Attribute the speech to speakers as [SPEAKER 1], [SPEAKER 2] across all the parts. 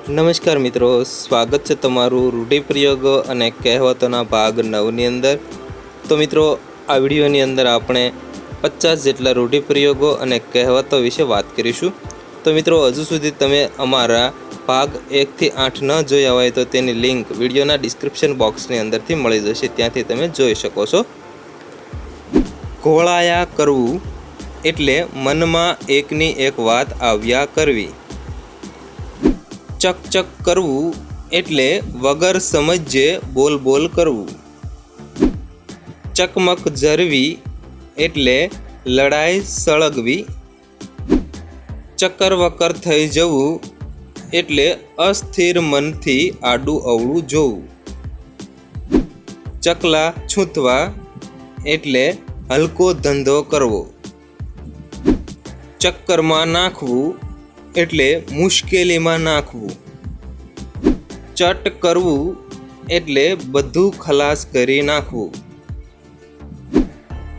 [SPEAKER 1] નમસ્કાર મિત્રો, સ્વાગત છે તમારું રૂઢિપ્રયોગો અને કહેવતોના ભાગ 9ની અંદર। તો મિત્રો, આ વિડીયોની અંદર આપણે 50 જેટલા રૂઢિપ્રયોગો અને કહેવતો વિશે વાત કરીશું। તો મિત્રો, હજુ સુધી તમે અમારા ભાગ 1 થી 8 ન જોયા હોય તો તેની લિંક વિડીયોના ડિસ્ક્રિપ્શન બોક્સની અંદરથી મળી જશે, ત્યાંથી તમે જોઈ શકો છો। ઘોળાયા કરવું એટલે મનમાં એકની એક વાત આવ્યા કરવી। ચકચક કરવું એટલે વગર સમજ્યે બોલ બોલ કરવું। ચકમક જરવી એટલે લડાઈ સળગવી। ચક્કર વક્કર થઈ જવું એટલે અસ્થિર મનથી આડું અવળું જોવું। ચકલા છૂટવા એટલે હલકો ધંધો કરવો। ચક્કરમાં નાખવું એટલે મુશ્કેલીમાં નાખવું। ચટ કરવું એટલે બધું ખલાસ કરી નાખવું।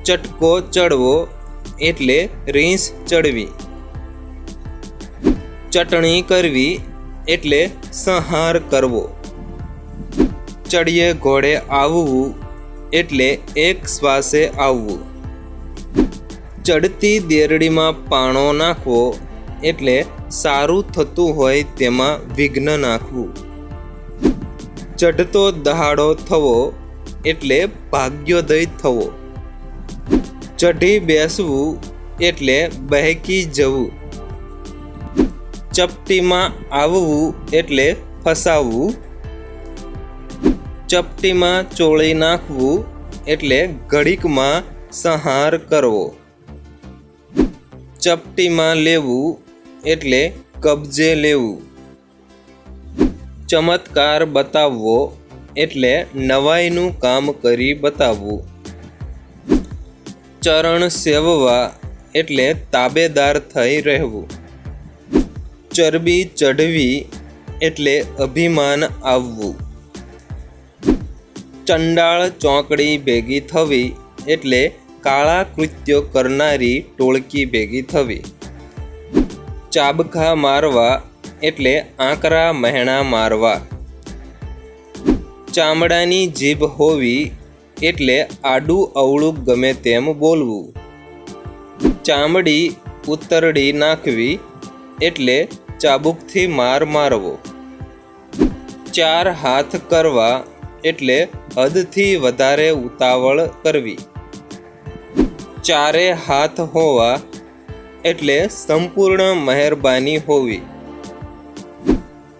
[SPEAKER 1] ચટકો ચડવો એટલે રીંસ ચડવી। ચટણી કરવી એટલે સંહાર કરવો। ચડિયે ઘોડે આવવું એટલે એક શ્વાસે આવવું। ચડતી દેરડીમાં પાણો નાખવો એટલે સારું થતું હોય તેમાં વિઘ્ન નાખવું। ચઢતો દહાડો થવો એટલે ભાગ્યોદય થવો। ચઢી બેસવું એટલે બહેકી જવું। ચપટીમાં આવવું એટલે ફસાવવું। ચપટીમાં ચોળી નાખવું એટલે ઘડીકમાં સંહાર કરવો। ચપટીમાં લેવું એટલે કબજે લેવું। ચમત્કાર બતાવવો એટલે નવાઈનું કામ કરી બતાવવું। ચરણ સેવવા એટલે તાબેદાર થઈ રહેવું। ચરબી ચઢવી એટલે અભિમાન આવવું। ચંડાળ ચોકડી ભેગી થવી એટલે કાળા કૃત્યો કરનારી ટોળકી ભેગી થવી। ચાબખા મારવા એટલે આંકરા મહેણા મારવા। ચામડાની જીભ હોવી એટલે આડું અવળું ગમે તેમ બોલવું। ચામડી ઉતરડી નાખવી એટલે ચાબુકથી માર મારવો। ચાર હાથ કરવા એટલે હદથી વધારે ઉતાવળ કરવી। ચારે હાથ હોવા એટલે સંપૂર્ણ મહેરબાની હોવી।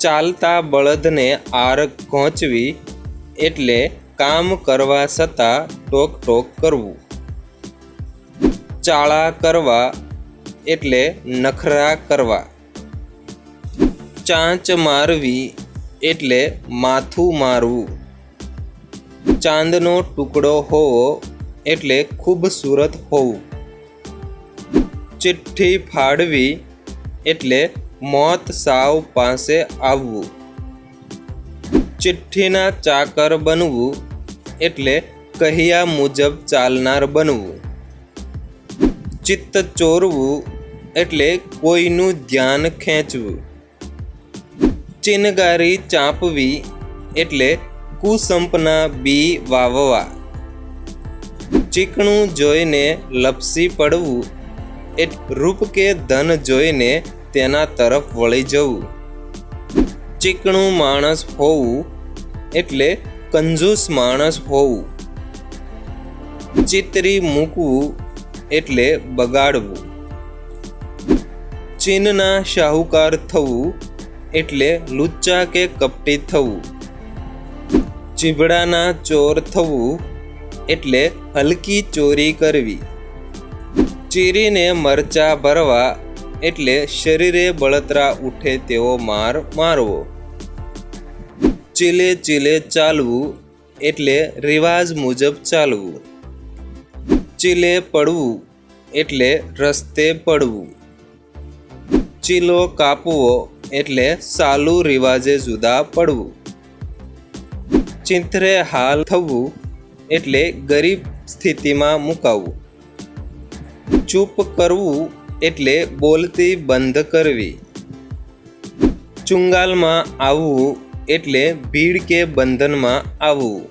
[SPEAKER 1] ચાલતા બળદને આર ઘોંચવી એટલે કામ કરવા છતાં ટોક ટોક કરવું। ચાળા કરવા એટલે નખરા કરવા। ચાંચ મારવી એટલે માથું મારવું। ચાંદનો ટુકડો હોવો એટલે ખૂબસૂરત હોવું। ચિઠ્ઠી ફાડવી એટલે મોત સાવ પાસે આવવું। ચિઠ્ઠીના ચાકર બનવું એટલે કહ્યા મુજબ ચાલનાર બનવું। ચિત્ત ચોરવું એટલે કોઈનું ધ્યાન ખેંચવું। ચિનગારી ચાંપવી એટલે કુસંપના બી વાવવા। ચીકણું જોઈને લપસી પડવું એટલે રૂપ કે ધન જોઈને તેના તરફ વળી જવું। ચીકણું માણસ હોવું એટલે કંજૂસ માણસ હોવું। ચિતરી મૂકવું એટલે બગાડવું। ચીનના શાહુકાર થવું એટલે લુચ્ચા કે કપટી થવું। ચીભડાના ચોર થવું એટલે હલકી ચોરી કરવી। ચીરીને મરચા ભરવા એટલે શરીરે બળતરા ઉઠે તેવો માર મારવો। ચીલે ચીલે ચાલવું એટલે રિવાજ મુજબ ચાલવું। ચીલે પડવું એટલે રસ્તે પડવું। ચીલો કાપવો એટલે સાલું રિવાજે જુદા પડવું। ચિંથરે હાલ થવું એટલે ગરીબ સ્થિતિમાં મુકાવવું। ચૂપ કરવું એટલે બોલતી બંધ કરવી। ચુંગાલમાં આવવું એટલે ભીડ કે બંધનમાં આવવું.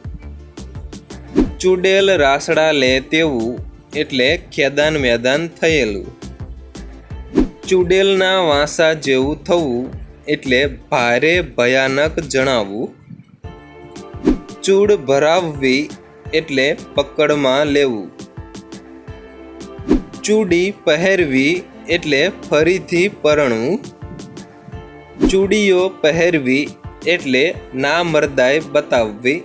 [SPEAKER 1] ચૂડેલ રાસડા લે તેવું એટલે ખેદાન મેદાન થયેલું. ચૂડેલના વાંસા જેવું થવું એટલે ભારે ભયાનક જણાવવું. ચૂડ ભરાવવી એટલે પકડમાં લેવું. ચૂડી પહેરવી એટલે ફરીથી પરણવું. ચૂડીઓ પહેરવી એટલે ના મર્દાઈ બતાવવી.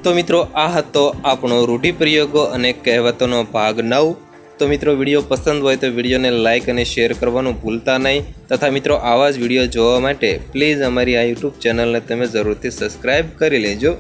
[SPEAKER 1] તો મિત્રો, આ હતો આપણો રૂઢિપ્રયોગો અને કહેવતોનો ભાગ 9. તો મિત્રો, વિડીયો પસંદ હોય તો વિડીયોને લાઇક અને શેર કરવાનું ભૂલતા નહીં. તથા મિત્રો, આવા જ વિડીયો જોવા માટે પ્લીઝ અમારી આ યુટ્યુબ ચેનલને તમે જરૂરથી સબસ્ક્રાઈબ કરી લેજો.